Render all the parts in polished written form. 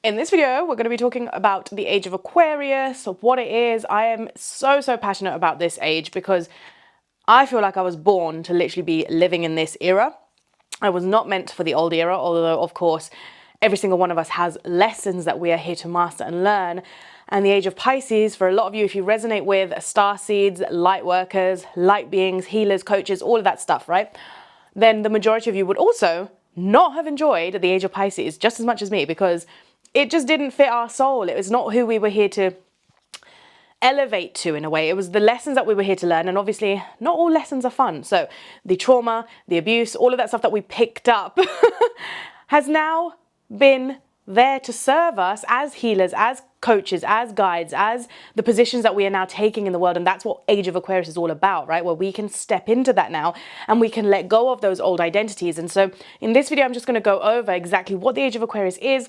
In this video, we're going to be talking about the age of Aquarius, what it is. I am so passionate about this age because I feel like I was born to literally be living in this era. I was not meant for the old era, although of course, every single one of us has lessons that we are here to master and learn. And the age of Pisces, for a lot of you, if you resonate with starseeds, light workers, light beings, healers, coaches, all of that stuff, right? Then the majority of you would also not have enjoyed the age of Pisces just as much as me, because it just didn't fit our soul. It was not who we were here to elevate to, in a way. It was the lessons that we were here to learn, and obviously not all lessons are fun. So the trauma, the abuse, all of that stuff that we picked up has now been there to serve us as healers, as coaches, as guides, as the positions that we are now taking in the world. And that's what Age of Aquarius is all about, right? Where we can step into that now and we can let go of those old identities. And so in this video, I'm just going to go over exactly what the Age of Aquarius is,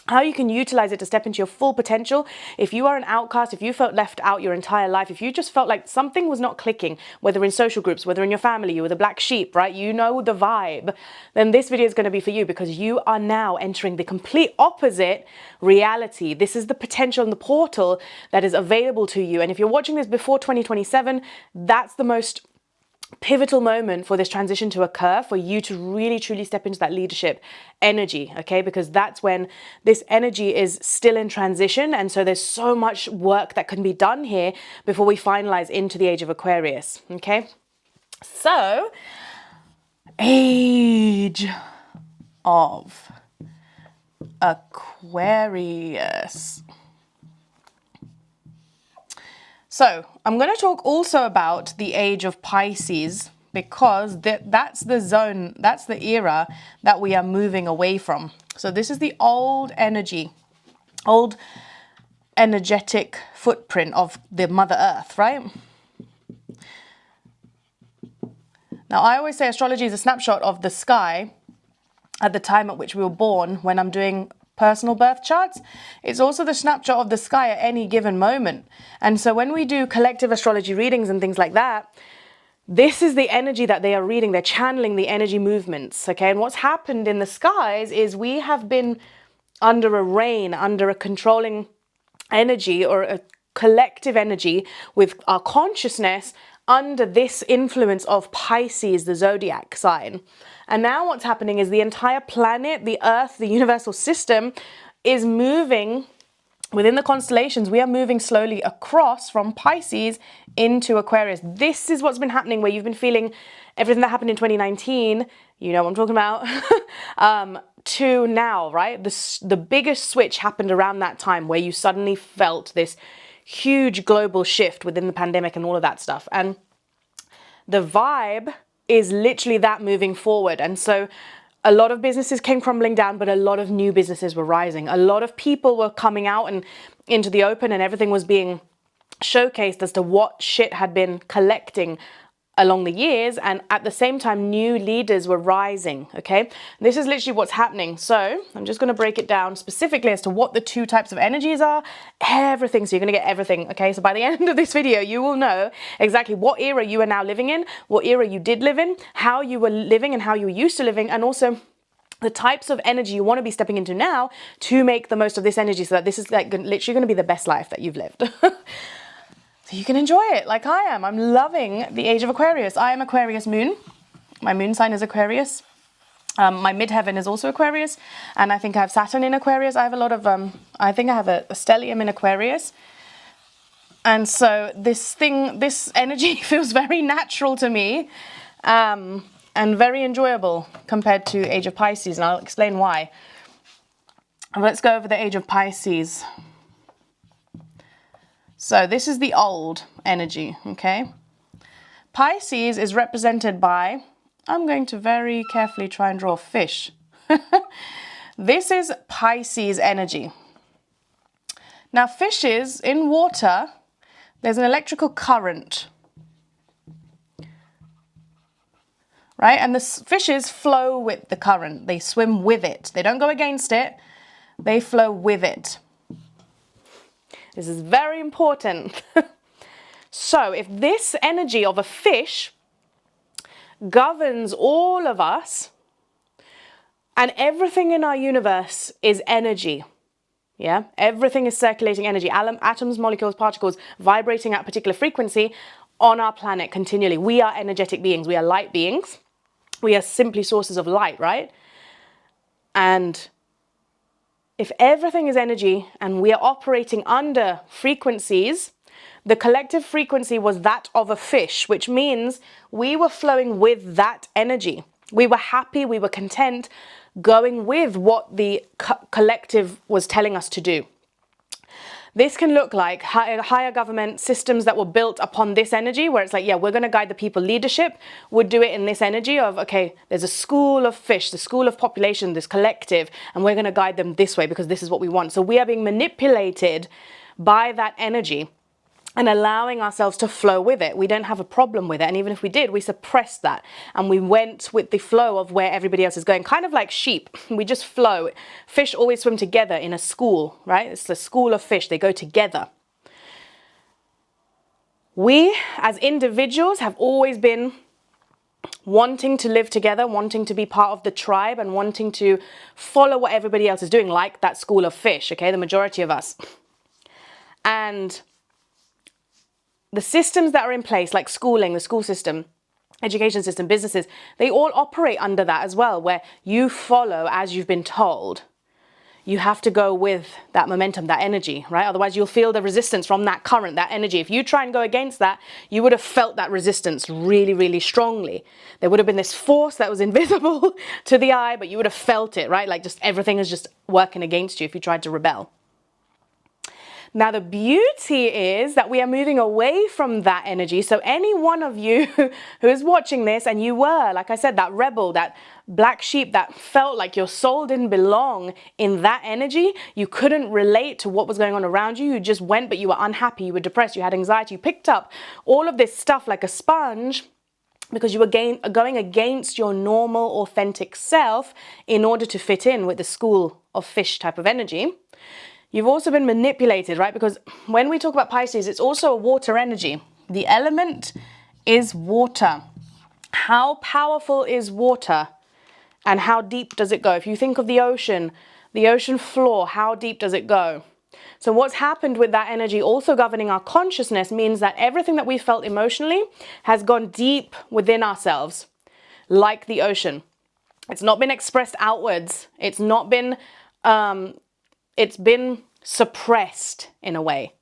how you can utilize it to step into your full potential. If you are an outcast, if you felt left out your entire life, if you just felt like something was not clicking, whether in social groups, whether in your family, you were the black sheep, right? You know the vibe, then this video is going to be for you, because you are now entering the complete opposite reality. This is the potential and the portal that is available to you. And if you're watching this before 2027, that's the most pivotal moment for this transition to occur, for you to really truly step into that leadership energy, okay? Because that's when this energy is still in transition, and so there's so much work that can be done here before we finalize into the Age of Aquarius, okay? So, Age of Aquarius. So I'm going to talk also about the age of Pisces, because that's the zone, that's the era that we are moving away from. So this is the old energy, old energetic footprint of the Mother Earth, right? Now, I always say astrology is a snapshot of the sky at the time at which we were born. When I'm doing personal birth charts, it's also the snapshot of the sky at any given moment. And so when we do collective astrology readings and things like that, this is the energy that they are reading. They're channeling the energy movements, okay? And what's happened in the skies is we have been under a reign, under a controlling energy, or a collective energy with our consciousness under this influence of Pisces, the zodiac sign. And now what's happening is the entire planet, the Earth, the universal system is moving within the constellations. We are moving slowly across from Pisces into Aquarius. This is what's been happening, where you've been feeling everything that happened in 2019, you know what I'm talking about, to now, right? The biggest switch happened around that time, where you suddenly felt this huge global shift within the pandemic and all of that stuff. And the vibe is literally that moving forward. And so a lot of businesses came crumbling down, but a lot of new businesses were rising. A lot of people were coming out and into the open, and everything was being showcased as to what shit had been collecting along the years. And at the same time, new leaders were rising, okay? This is literally what's happening. So I'm just going to break it down specifically as to what the two types of energies are, everything. So you're going to get everything, okay? So by the end of this video, you will know exactly what era you are now living in, what era you did live in, how you were living and how you were used to living, and also the types of energy you want to be stepping into now to make the most of this energy, so that this is like literally going to be the best life that you've lived. So you can enjoy it like I am. I'm loving the Age of Aquarius. I am Aquarius moon. My moon sign is Aquarius. My midheaven is also Aquarius. And I think I have Saturn in Aquarius. I have a lot of, I think I have a stellium in Aquarius. And so this energy feels very natural to me, and very enjoyable compared to Age of Pisces. And I'll explain why. Let's go over the Age of Pisces. So this is the old energy, okay? Pisces is represented by, I'm going to very carefully try and draw a fish. This is Pisces energy. Now fishes in water, there's an electrical current, right? And the fishes flow with the current. They swim with it. They don't go against it. They flow with it. This is very important. So if this energy of a fish governs all of us, and everything in our universe is energy, Yeah, everything is circulating energy, atoms, molecules, particles vibrating at a particular frequency on our planet continually. We are energetic beings. We are light beings. We are simply sources of light, right? And if everything is energy and we are operating under frequencies, the collective frequency was that of a fish, which means we were flowing with that energy. We were happy, we were content, going with what the collective was telling us to do. This can look like higher government systems that were built upon this energy, where it's like, yeah, we're going to guide the people. Leadership would do it in this energy of, okay, there's a school of fish, the school of population, this collective, and we're going to guide them this way because this is what we want. So we are being manipulated by that energy and allowing ourselves to flow with it. We don't have a problem with it. And even if we did, we suppressed that. And we went with the flow of where everybody else is going. Kind of like sheep. We just flow. Fish always swim together in a school, right? It's the school of fish. They go together. We, as individuals, have always been wanting to live together, wanting to be part of the tribe, and wanting to follow what everybody else is doing, like that school of fish, okay? The majority of us. And the systems that are in place, like schooling, the school system, education system, businesses, they all operate under that as well, where you follow as you've been told. You have to go with that momentum, that energy, right? Otherwise you'll feel the resistance from that current, that energy. If you try and go against that, you would have felt that resistance really, really strongly. There would have been this force that was invisible to the eye, but you would have felt it, right? Like just everything is just working against you if you tried to rebel. Now, the beauty is that we are moving away from that energy. So any one of you who is watching this and you were, like I said, that rebel, that black sheep that felt like your soul didn't belong in that energy, you couldn't relate to what was going on around you. You just went, but you were unhappy, you were depressed, you had anxiety, you picked up all of this stuff like a sponge because you were going against your normal, authentic self in order to fit in with the school of fish type of energy. You've also been manipulated, right? Because when we talk about Pisces, it's also a water energy. The element is water. How powerful is water and how deep does it go? If you think of the ocean floor, how deep does it go? So what's happened with that energy also governing our consciousness means that everything that we felt emotionally has gone deep within ourselves, like the ocean. It's not been expressed outwards. It's been suppressed in a way.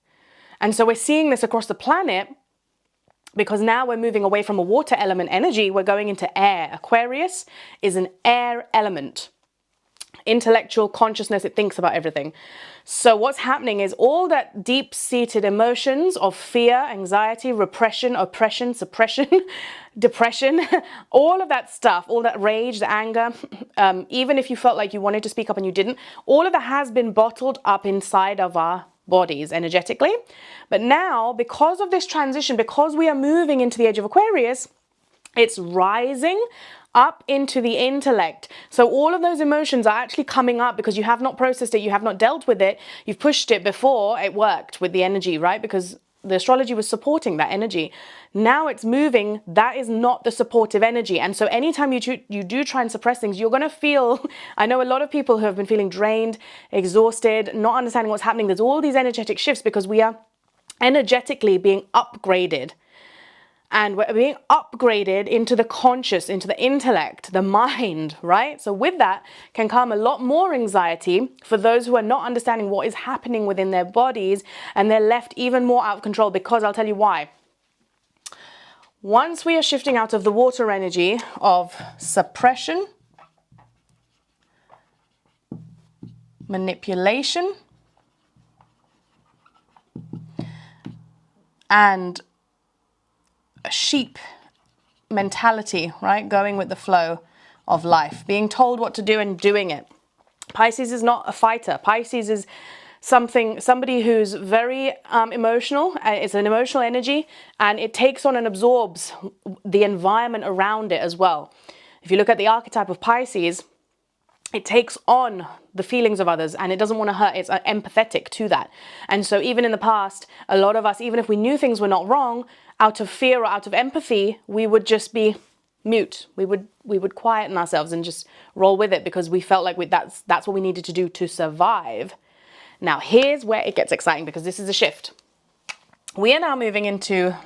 And so we're seeing this across the planet because now we're moving away from a water element energy. We're going into air. Aquarius is an air element. Intellectual consciousness, it thinks about everything. So what's happening is all that deep-seated emotions of fear, anxiety, repression, oppression, suppression, depression, all of that stuff, all that rage, the anger, even if you felt like you wanted to speak up and you didn't, all of that has been bottled up inside of our bodies energetically. But now, because of this transition, because we are moving into the age of Aquarius, it's rising up into the intellect. So all of those emotions are actually coming up because you have not processed it, you have not dealt with it, you've pushed it before it worked with the energy, right? Because the astrology was supporting that energy. Now it's moving, that is not the supportive energy. And so anytime you do try and suppress things, you're going to feel, I know a lot of people who have been feeling drained, exhausted, not understanding what's happening. There's all these energetic shifts because we are energetically being upgraded. And we're being upgraded into the conscious, into the intellect, the mind, right? So with that can come a lot more anxiety for those who are not understanding what is happening within their bodies, and they're left even more out of control, because I'll tell you why. Once we are shifting out of the water energy of suppression, manipulation, and a sheep mentality, right? Going with the flow of life, being told what to do and doing it. Pisces is not a fighter. Pisces is somebody who's very emotional. It's an emotional energy, and it takes on and absorbs the environment around it as well. If you look at the archetype of Pisces, it takes on the feelings of others and it doesn't want to hurt. It's empathetic to that. And so even in the past, a lot of us, even if we knew things were not wrong, out of fear or out of empathy, we would just be mute. We would quieten ourselves and just roll with it because we felt like that's what we needed to do to survive. Now, here's where it gets exciting because this is a shift. We are now moving into,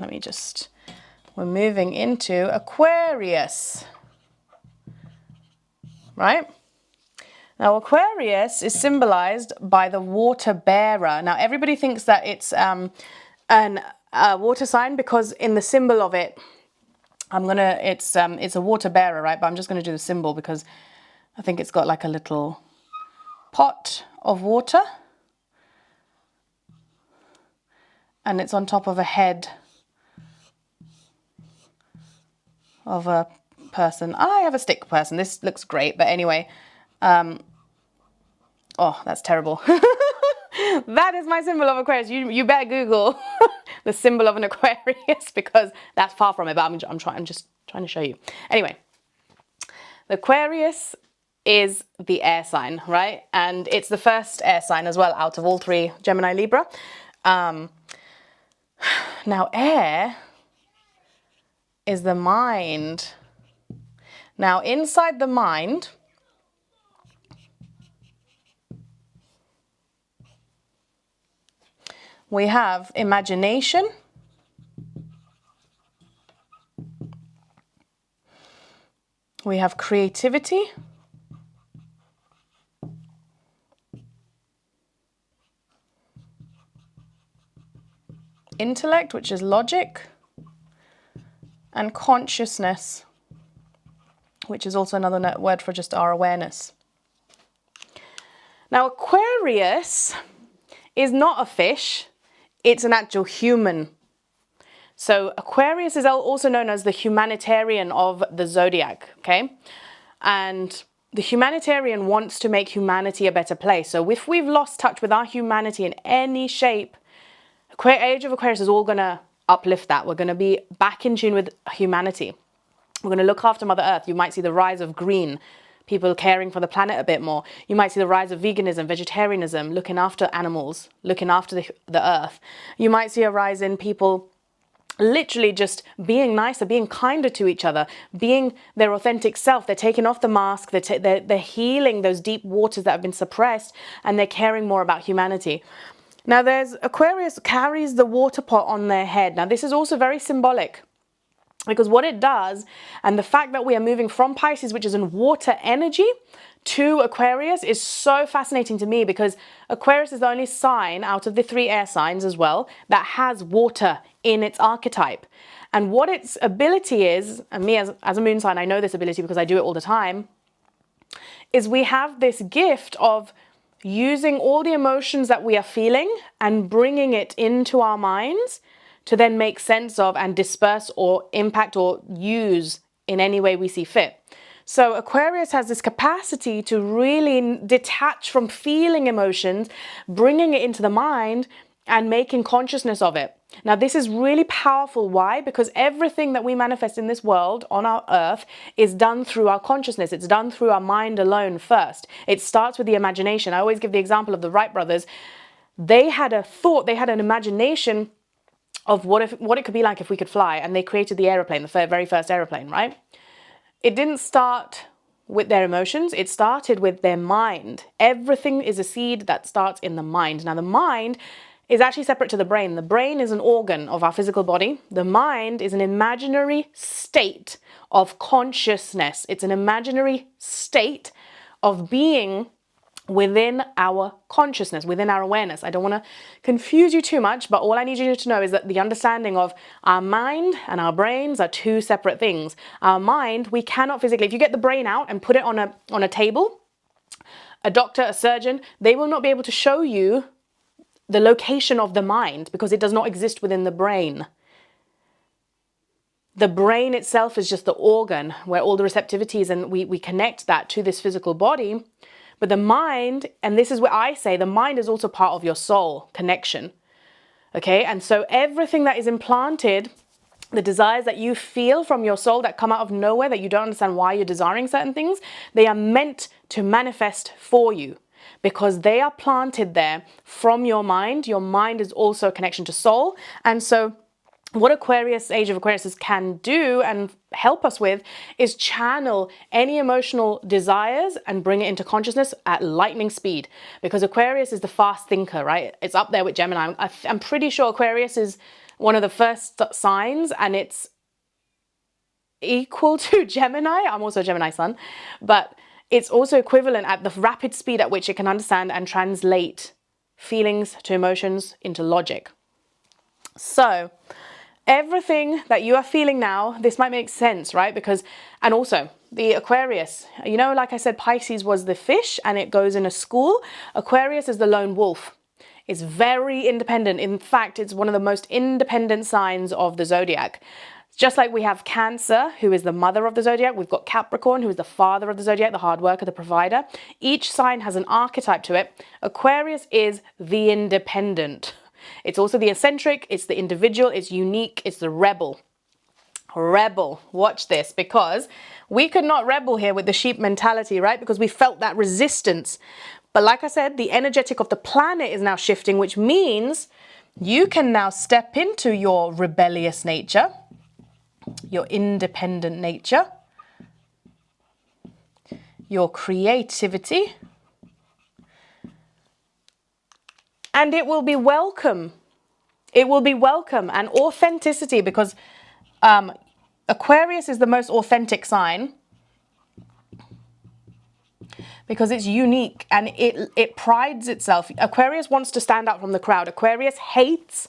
we're moving into Aquarius, right? Now, Aquarius is symbolized by the water bearer. Now, everybody thinks that it's a water sign because in the symbol of it, it's a water bearer, right? But I'm just gonna do the symbol because I think it's got like a little pot of water. And it's on top of a head of a person. I have a stick person. This looks great, but anyway. Oh, that's terrible. That is my symbol of Aquarius. You better Google the symbol of an Aquarius because that's far from it, but I'm just trying to show you. Anyway, the Aquarius is the air sign, right? And it's the first air sign as well out of all three, Gemini, Libra. Now, air is the mind. Now, inside the mind, we have imagination, we have creativity, intellect, which is logic, and consciousness, which is also another word for just our awareness. Now, Aquarius is not a fish, it's an actual human. So Aquarius is also known as the humanitarian of the zodiac, okay? And the humanitarian wants to make humanity a better place. So if we've lost touch with our humanity in any shape, Age of Aquarius is all going to uplift that. We're going to be back in tune with humanity. We're going to look after Mother Earth. You might see the rise of green, people caring for the planet a bit more. You might see the rise of veganism, vegetarianism, looking after animals, looking after the earth. You might see a rise in people literally just being nicer, being kinder to each other, being their authentic self. They're taking off the mask, they're healing those deep waters that have been suppressed, and they're caring more about humanity. Now, Aquarius carries the water pot on their head. Now, this is also very symbolic because what it does, and the fact that we are moving from Pisces, which is in water energy, to Aquarius is so fascinating to me because Aquarius is the only sign out of the three air signs as well that has water in its archetype. And what its ability is, and me as a moon sign, I know this ability because I do it all the time, is we have this gift of using all the emotions that we are feeling and bringing it into our minds to then make sense of and disperse or impact or use in any way we see fit. So Aquarius has this capacity to really detach from feeling emotions, bringing it into the mind and making consciousness of it. Now, this is really powerful. Why? Because everything that we manifest in this world on our earth is done through our consciousness. It's done through our mind alone first. It starts with the imagination. I always give the example of the Wright brothers. They had a thought, they had an imagination of what it could be like if we could fly, and they created the aeroplane, the very first aeroplane, right? It didn't start with their emotions, it started with their mind. Everything is a seed that starts in the mind. Now, the mind is actually separate to the brain. The brain is an organ of our physical body. The mind is an imaginary state of consciousness. It's an imaginary state of being within our consciousness, within our awareness. I don't want to confuse you too much, but all I need you to know is that the understanding of our mind and our brains are two separate things. Our mind, we cannot physically, if you get the brain out and put it on a table, a doctor, a surgeon, they will not be able to show you the location of the mind because it does not exist within the brain. The brain itself is just the organ where all the receptivities, and we connect that to this physical body. But the mind, and this is where I say the mind is also part of your soul connection. Okay, and so everything that is implanted, the desires that you feel from your soul that come out of nowhere, that you don't understand why you're desiring certain things, they are meant to manifest for you because they are planted there from your mind. Your mind is also a connection to soul. And so what Aquarius, Age of Aquarius can do and help us with is channel any emotional desires and bring it into consciousness at lightning speed. Because Aquarius is the fast thinker, right? It's up there with Gemini. I'm pretty sure Aquarius is one of the first signs, and it's equal to Gemini. I'm also a Gemini sun, but it's also equivalent at the rapid speed at which it can understand and translate feelings to emotions into logic. So everything that you are feeling now, this might make sense, right? Because, and also the Aquarius, you know, like I said, Pisces was the fish and it goes in a school. Aquarius is the lone wolf. It's very independent. In fact, it's one of the most independent signs of the zodiac. Just like we have Cancer, who is the mother of the zodiac, we've got Capricorn, who is the father of the zodiac, the hard worker, the provider. Each sign has an archetype to it. Aquarius is the independent. It's also the eccentric, it's the individual, it's unique, it's the rebel. Rebel, watch this, because we could not rebel here with the sheep mentality, right? Because we felt that resistance. But like I said, the energetic of the planet is now shifting, which means you can now step into your rebellious nature, your independent nature, your creativity, and it will be welcome. It will be welcome, and authenticity, because Aquarius is the most authentic sign because it's unique and it prides itself. Aquarius wants to stand out from the crowd. Aquarius hates,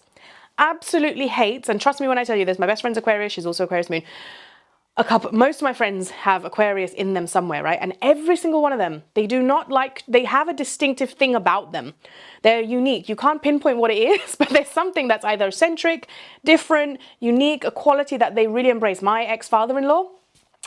absolutely hates, and trust me when I tell you this, my best friend's Aquarius, she's also Aquarius moon. Most of my friends have Aquarius in them somewhere, right? And every single one of them, they have a distinctive thing about them. They're unique. You can't pinpoint what it is, but there's something that's either eccentric, different, unique, a quality that they really embrace. My ex-father-in-law,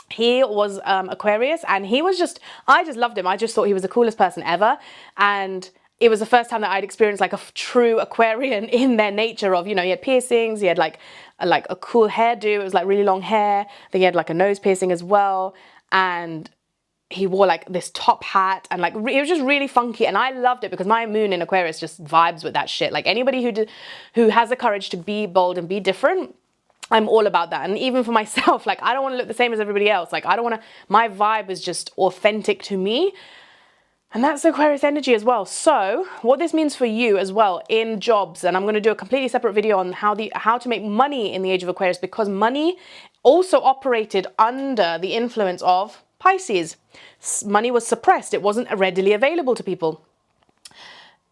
he was Aquarius, and I just loved him. I just thought he was the coolest person ever. And it was the first time that I'd experienced like a true Aquarian in their nature of, you know, he had piercings, he had like a cool hairdo, it was like really long hair, then he had like a nose piercing as well, and he wore like this top hat, and like it was just really funky, and I loved it because my moon in Aquarius just vibes with that shit. Like anybody who has the courage to be bold and be different, I'm all about that. And even for myself, like I don't want to look the same as everybody else. Like my vibe is just authentic to me. And that's Aquarius energy as well. So what this means for you as well in jobs, and I'm going to do a completely separate video on how to make money in the Age of Aquarius, because money also operated under the influence of Pisces. Money was suppressed. It wasn't readily available to people.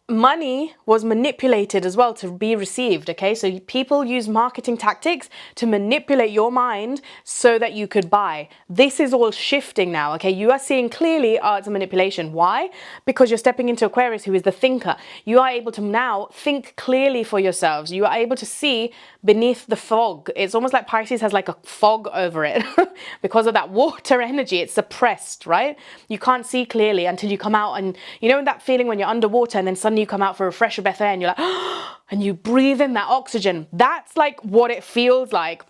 Money was manipulated as well to be received, okay? So people use marketing tactics to manipulate your mind so that you could buy. This is all shifting now, okay? You are seeing clearly, it's a manipulation. Why? Because you're stepping into Aquarius, who is the thinker. You are able to now think clearly for yourselves. You are able to see beneath the fog. It's almost like Pisces has like a fog over it. Because of that water energy, it's suppressed, right? You can't see clearly until you come out, and you know that feeling when you're underwater and then suddenly you come out for a fresh breath of air and you're like, and you breathe in that oxygen. That's like what it feels like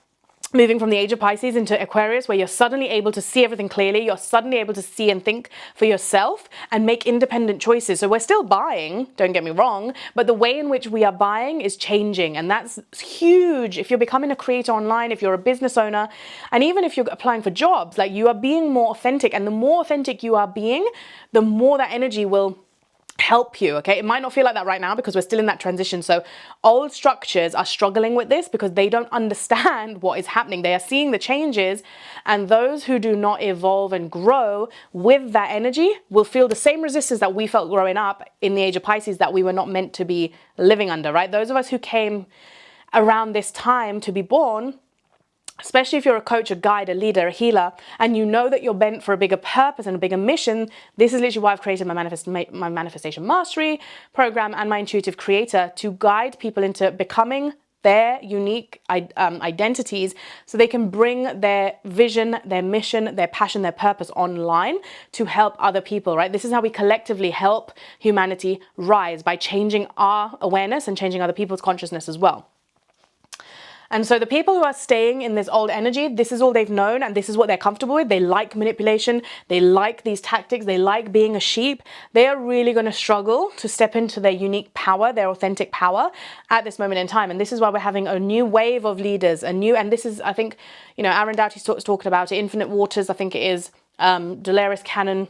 moving from the Age of Pisces into Aquarius, where you're suddenly able to see everything clearly. You're suddenly able to see and think for yourself and make independent choices. So we're still buying, don't get me wrong, but the way in which we are buying is changing. And that's huge. If you're becoming a creator online, if you're a business owner, and even if you're applying for jobs, like you are being more authentic. And the more authentic you are being, the more that energy will help you, okay? It might not feel like that right now because we're still in that transition. So old structures are struggling with this because they don't understand what is happening. They are seeing the changes, and those who do not evolve and grow with that energy will feel the same resistance that we felt growing up in the Age of Pisces that we were not meant to be living under, right? Those of us who came around this time to be born, especially if you're a coach, a guide, a leader, a healer, and you know that you're bent for a bigger purpose and a bigger mission, this is literally why I've created my Manifestation Mastery program and my Intuitive Creator, to guide people into becoming their unique identities so they can bring their vision, their mission, their passion, their purpose online to help other people, right? This is how we collectively help humanity rise, by changing our awareness and changing other people's consciousness as well. And so the people who are staying in this old energy, this is all they've known and this is what they're comfortable with. They like manipulation. They like these tactics. They like being a sheep. They are really going to struggle to step into their unique power, their authentic power at this moment in time. And this is why we're having a new wave of leaders, and this is, I think, you know, Aaron Doughty's talking about it, Infinite Waters, I think it is, Dolores Cannon.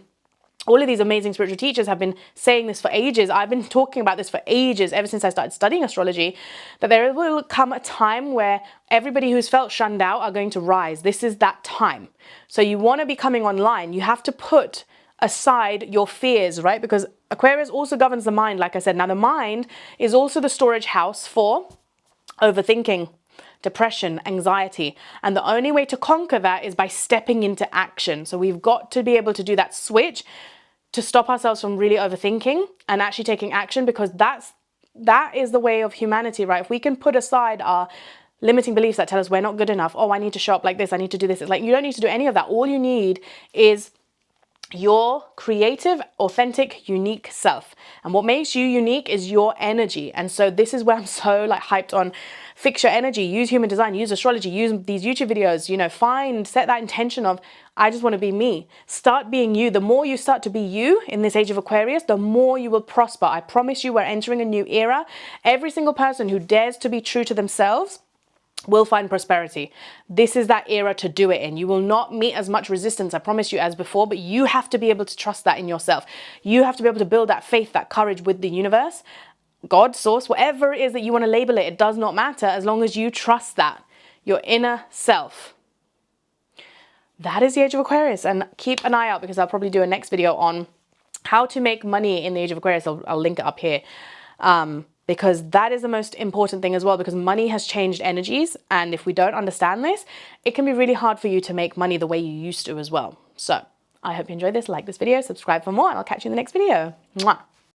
All of these amazing spiritual teachers have been saying this for ages. I've been talking about this for ages, ever since I started studying astrology, that there will come a time where everybody who's felt shunned out are going to rise. This is that time. So you want to be coming online. You have to put aside your fears, right? Because Aquarius also governs the mind, like I said. Now, the mind is also the storage house for overthinking, depression, anxiety. And the only way to conquer that is by stepping into action. So we've got to be able to do that switch to stop ourselves from really overthinking and actually taking action, because that is the way of humanity, right? If we can put aside our limiting beliefs that tell us we're not good enough, oh, I need to show up like this, I need to do this. It's like, you don't need to do any of that. All you need is your creative, authentic, unique self. And what makes you unique is your energy. And so this is where I'm so like hyped on. Fix your energy, use human design, use astrology, use these YouTube videos, you know, set that intention of, I just want to be me. Start being you. The more you start to be you in this age of Aquarius, the more you will prosper. I promise you, we're entering a new era. Every single person who dares to be true to themselves will find prosperity. This is that era to do it in. You will not meet as much resistance, I promise you, as before, but you have to be able to trust that in yourself. You have to be able to build that faith, that courage with the universe, God, source, whatever it is that you want to label it. It does not matter as long as you trust that, your inner self. That is the Age of Aquarius. And keep an eye out, because I'll probably do a next video on how to make money in the Age of Aquarius. I'll link it up here. Because that is the most important thing as well, because money has changed energies. And if we don't understand this, it can be really hard for you to make money the way you used to as well. So I hope you enjoyed this. Like this video, subscribe for more, and I'll catch you in the next video. Mwah.